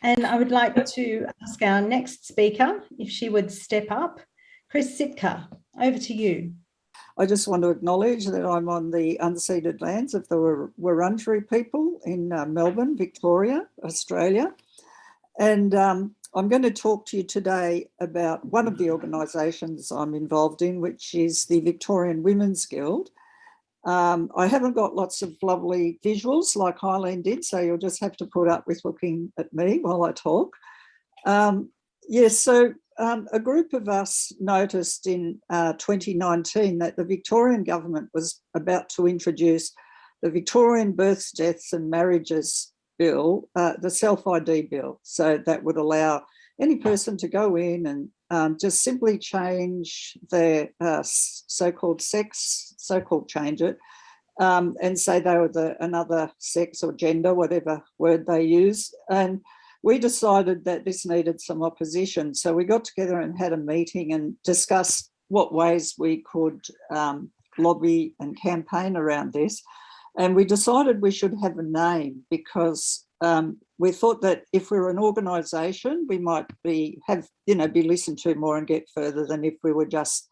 And I would like to ask our next speaker if she would step up. Chris Sitka, over to you. I just want to acknowledge that I'm on the unceded lands of the Wurundjeri people in Melbourne, Victoria, Australia. And I'm going to talk to you today about one of the organisations I'm involved in, which is the Victorian Women's Guild. I haven't got lots of lovely visuals like Eilean did, so you'll just have to put up with looking at me while I talk. A group of us noticed in 2019 that the Victorian government was about to introduce the Victorian Births, Deaths and Marriages Bill, the Self-ID Bill. So that would allow any person to go in and just simply change their so-called sex, change it, and say they were another sex or gender, whatever word they use. And we decided that this needed some opposition. So we got together and had a meeting and discussed what ways we could lobby and campaign around this. And we decided we should have a name because we thought that if we were an organisation, we might be listened to more and get further than if we were just,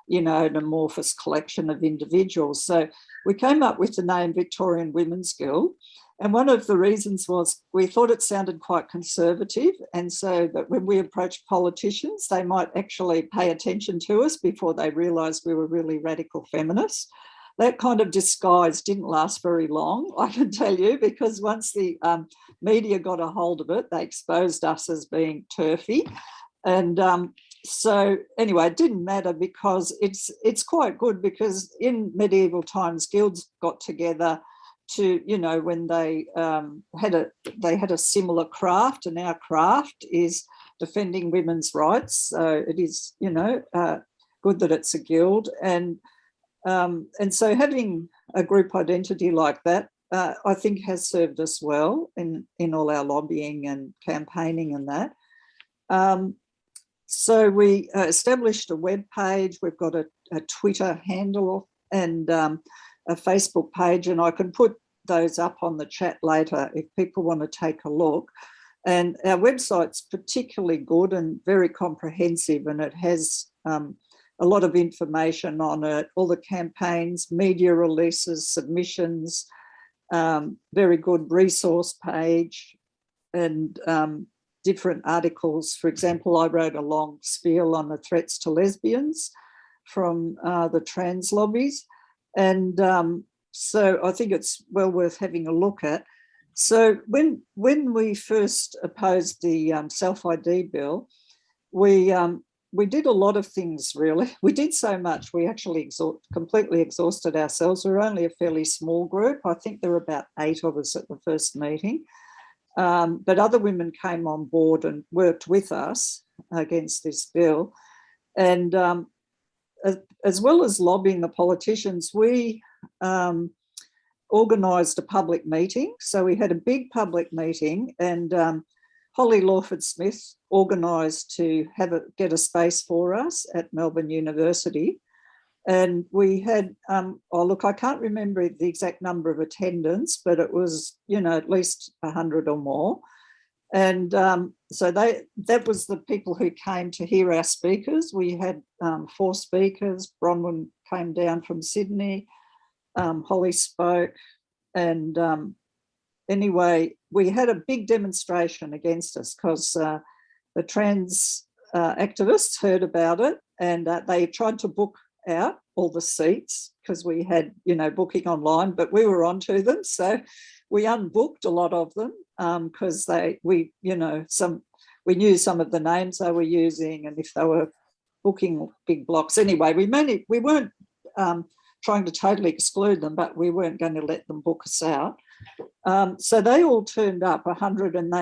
an amorphous collection of individuals. So we came up with the name Victorian Women's Guild. And one of the reasons was we thought it sounded quite conservative, and so that when we approached politicians, they might actually pay attention to us before they realised we were really radical feminists. That kind of disguise didn't last very long, I can tell you, because once the media got a hold of it, they exposed us as being turfy. And so anyway, it didn't matter because it's quite good, because in medieval times, guilds got together to, when they had a similar craft, and our craft is defending women's rights. So it is, good that it's a guild. And so having a group identity like that, I think has served us well in all our lobbying and campaigning and that. So we established a web page. We've got a Twitter handle and a Facebook page, and I can put those up on the chat later if people want to take a look. And our website's particularly good and very comprehensive, and it has a lot of information on it, all the campaigns, media releases, submissions, very good resource page, and different articles. For example, I wrote a long spiel on the threats to lesbians from the trans lobbies. And so I think it's well worth having a look at. So when we first opposed the Self-ID Bill, we did a lot of things, really. We did so much, we actually completely exhausted ourselves. We were only a fairly small group. I think there were about 8 of us at the first meeting. But other women came on board and worked with us against this bill. And as well as lobbying the politicians, we organised a public meeting. So we had a big public meeting, and Holly Lawford-Smith organised to get a space for us at Melbourne University. And we had, I can't remember the exact number of attendants, but it was, at least 100 or more. And so that was the people who came to hear our speakers. We had 4 speakers. Bronwyn came down from Sydney. Holly spoke. And anyway, we had a big demonstration against us because the trans activists heard about it, and they tried to book out all the seats because we had, booking online, but we were onto them. So we unbooked a lot of them because we knew some of the names they were using and if they were booking big blocks. Anyway, we weren't trying to totally exclude them, but we weren't going to let them book us out. So they all turned up, 100, and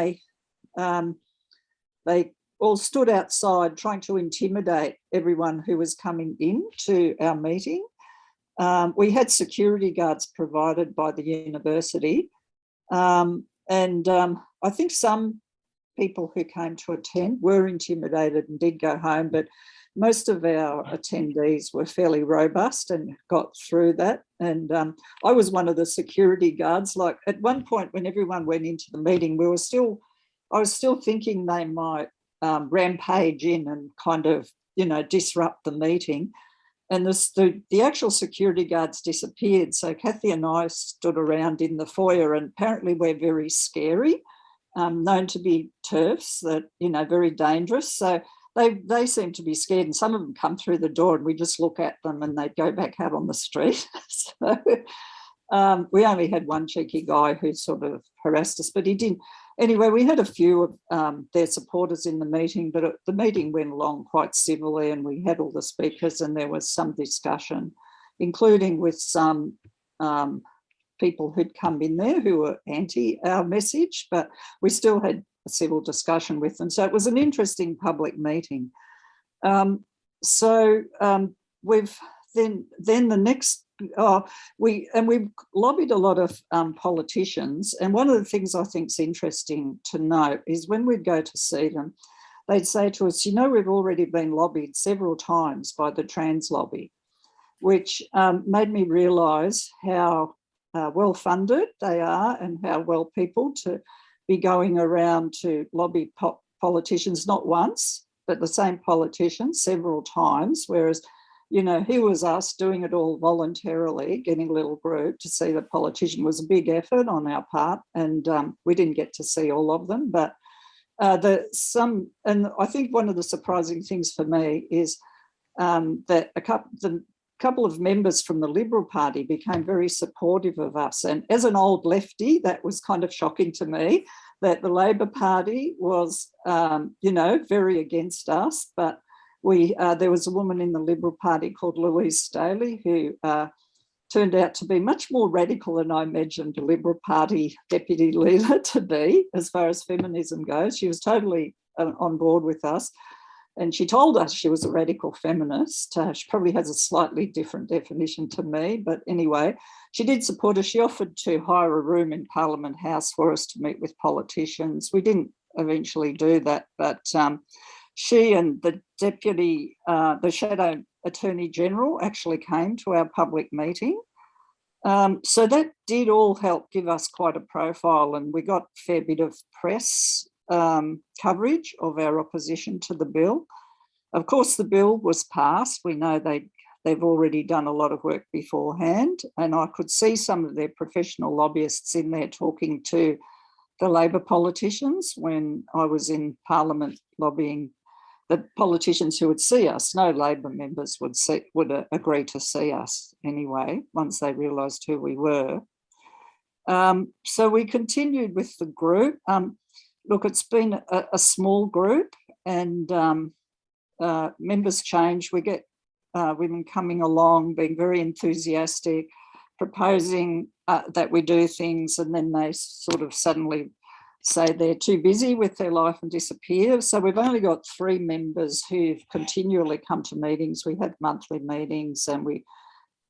they all stood outside trying to intimidate everyone who was coming in to our meeting. We had security guards provided by the university. And I think some people who came to attend were intimidated and did go home, but most of our attendees were fairly robust and got through that. And I was one of the security guards. Like at one point when everyone went into the meeting, we were still I was still thinking they might rampage in and kind of, disrupt the meeting. And the actual security guards disappeared. So Kathy and I stood around in the foyer, and apparently we're very scary, known to be TERFs, that, very dangerous. So they seem to be scared, and some of them come through the door and we just look at them and they go back out on the street. So we only had one cheeky guy who sort of harassed us, but he didn't. Anyway, we had a few of their supporters in the meeting, but the meeting went along quite civilly, and we had all the speakers, and there was some discussion, including with some people who'd come in there who were anti our message, but we still had a civil discussion with them. So it was an interesting public meeting. We've then the next, we've lobbied a lot of politicians, and one of the things I think is interesting to note is when we'd go to see them, they'd say to us, we've already been lobbied several times by the trans lobby, which made me realise how well funded they are and how well people to be going around to lobby politicians, not once, but the same politicians several times, whereas here was us doing it all voluntarily, getting a little group to see the politician. Was a big effort on our part, and we didn't get to see all of them. But and I think one of the surprising things for me is that a couple of members from the Liberal Party became very supportive of us. And as an old lefty, that was kind of shocking to me that the Labor Party was, very against us, but there was a woman in the Liberal Party called Louise Staley who turned out to be much more radical than I imagined a Liberal Party deputy leader to be as far as feminism goes. She was totally on board with us, and she told us she was a radical feminist. She probably has a slightly different definition to me, but anyway, she did support us. She offered to hire a room in Parliament House for us to meet with politicians. We didn't eventually do that, but she and the deputy, the Shadow Attorney General actually came to our public meeting. So that did all help give us quite a profile, and we got a fair bit of press coverage of our opposition to the bill. Of course, the bill was passed. We know they've already done a lot of work beforehand, and I could see some of their professional lobbyists in there talking to the Labor politicians when I was in Parliament lobbying. The politicians who would see us, no Labor members would agree to see us anyway, once they realised who we were. So we continued with the group. Look, it's been a small group, and members change. We get women coming along, being very enthusiastic, proposing that we do things, and then they sort of suddenly say they're too busy with their life and disappear. So we've only got 3 members who've continually come to meetings. We have monthly meetings and we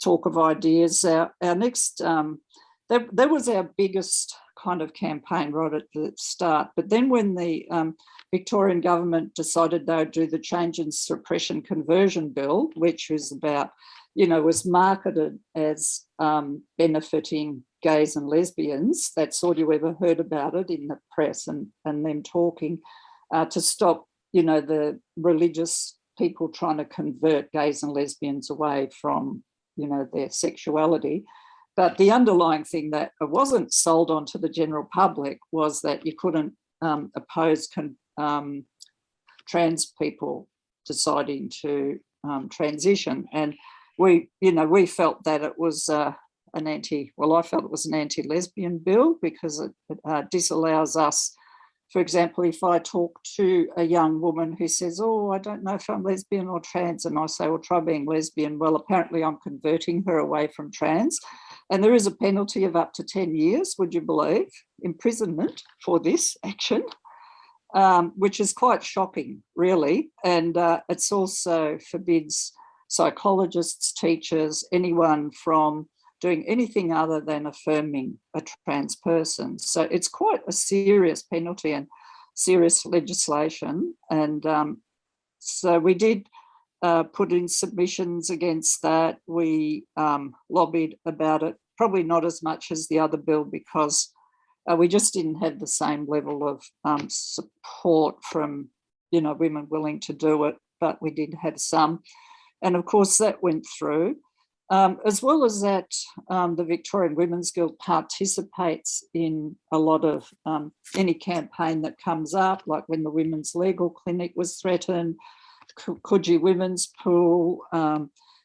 talk of ideas. Our next, that was our biggest kind of campaign right at the start. But then when the Victorian government decided they would do the Change and Suppression Conversion Bill, which was about, was marketed as benefiting gays and lesbians, that's all you ever heard about it in the press and them talking, to stop, the religious people trying to convert gays and lesbians away from, their sexuality. But the underlying thing that wasn't sold on to the general public was that you couldn't oppose trans people deciding to transition. And we felt that it was I felt it was an anti-lesbian bill because it disallows us. For example, if I talk to a young woman who says, I don't know if I'm lesbian or trans, and I say, well, try being lesbian. Well, apparently I'm converting her away from trans. And there is a penalty of up to 10 years, would you believe, imprisonment for this action, which is quite shocking, really. And it's also forbids psychologists, teachers, anyone from doing anything other than affirming a trans person. So it's quite a serious penalty and serious legislation. And so we did put in submissions against that. We lobbied about it, probably not as much as the other bill because We just didn't have the same level of support from, women willing to do it, but we did have some. And of course that went through. As well as that, the Victorian Women's Guild participates in a lot of any campaign that comes up, like when the Women's Legal Clinic was threatened, Coogee Women's Pool.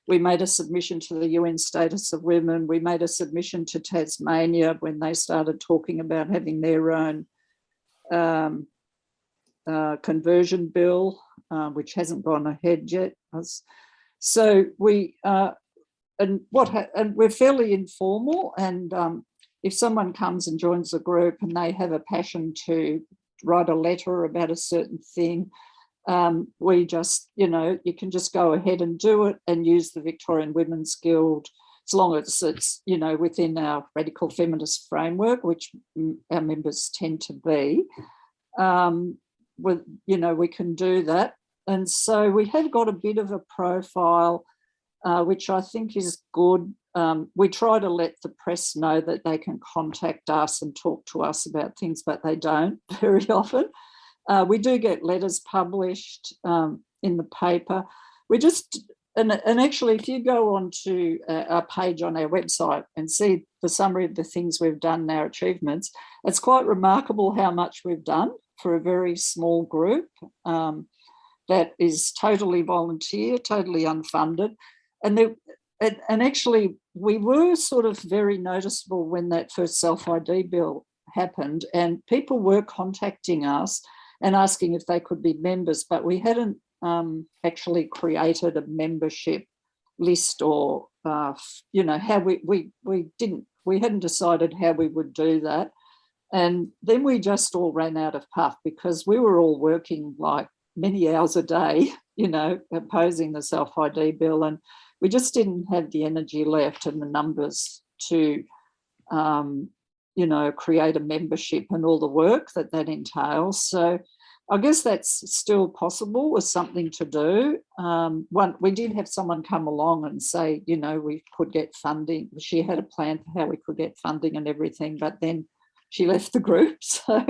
We made a submission to the UN Status of Women. We made a submission to Tasmania when they started talking about having their own conversion bill, which hasn't gone ahead yet. So we and we're fairly informal, and if someone comes and joins the group and they have a passion to write a letter about a certain thing, we just, you can just go ahead and do it and use the Victorian Women's Guild, as long as it's, within our radical feminist framework, which our members tend to be. We can do that. And so we have got a bit of a profile, which I think is good. We try to let the press know that they can contact us and talk to us about things, but they don't very often. We do get letters published in the paper. And actually, if you go onto our page on our website and see the summary of the things we've done, our achievements, it's quite remarkable how much we've done for a very small group that is totally volunteer, totally unfunded. And actually, we were sort of very noticeable when that first self-ID bill happened, and people were contacting us and asking if they could be members, but we hadn't actually created a membership list, or how we hadn't decided how we would do that. And then we just all ran out of puff because we were all working like many hours a day, opposing the self-ID bill, and we just didn't have the energy left and the numbers to create a membership and all the work that entails. So I guess that's still possible, as something to do. We did have someone come along and say, we could get funding. She had a plan for how we could get funding and everything, but then she left the group, so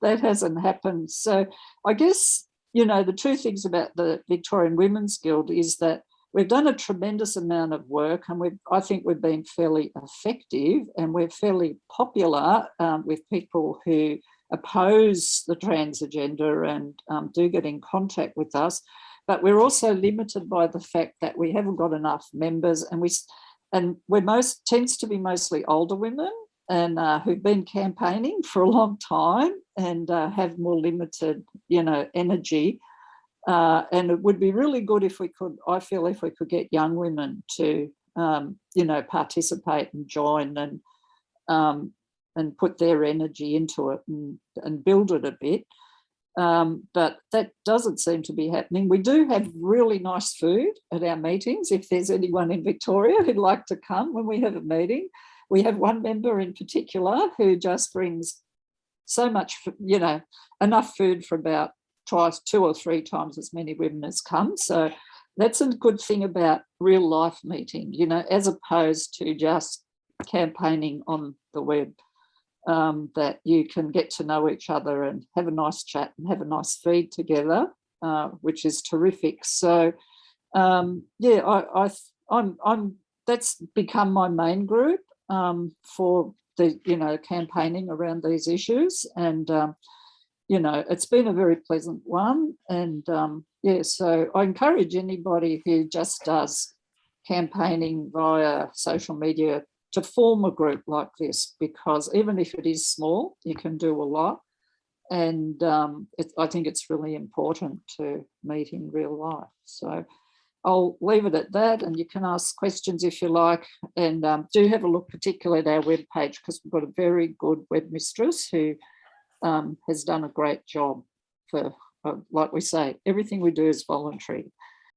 that hasn't happened. So I guess, the two things about the Victorian Women's Guild is that we've done a tremendous amount of work, and I think we've been fairly effective, and we're fairly popular with people who oppose the trans agenda and do get in contact with us. But we're also limited by the fact that we haven't got enough members, and we're tends to be mostly older women and who've been campaigning for a long time and have more limited, energy. And it would be really good if we could get young women to, participate and join and put their energy into it and build it a bit. But that doesn't seem to be happening. We do have really nice food at our meetings. If there's anyone in Victoria who'd like to come when we have a meeting, we have one member in particular who just brings so much, enough food for about twice, 2 or 3 times as many women as come. So that's a good thing about real life meeting, as opposed to just campaigning on the web, that you can get to know each other and have a nice chat and have a nice feed together, which is terrific. So I'm that's become my main group for the campaigning around these issues, and it's been a very pleasant one. And so I encourage anybody who just does campaigning via social media to form a group like this, because even if it is small, you can do a lot. And I think it's really important to meet in real life. So I'll leave it at that, and you can ask questions if you like, and do have a look particularly at our webpage, because we've got a very good webmistress who has done a great job for, like we say, everything we do is voluntary.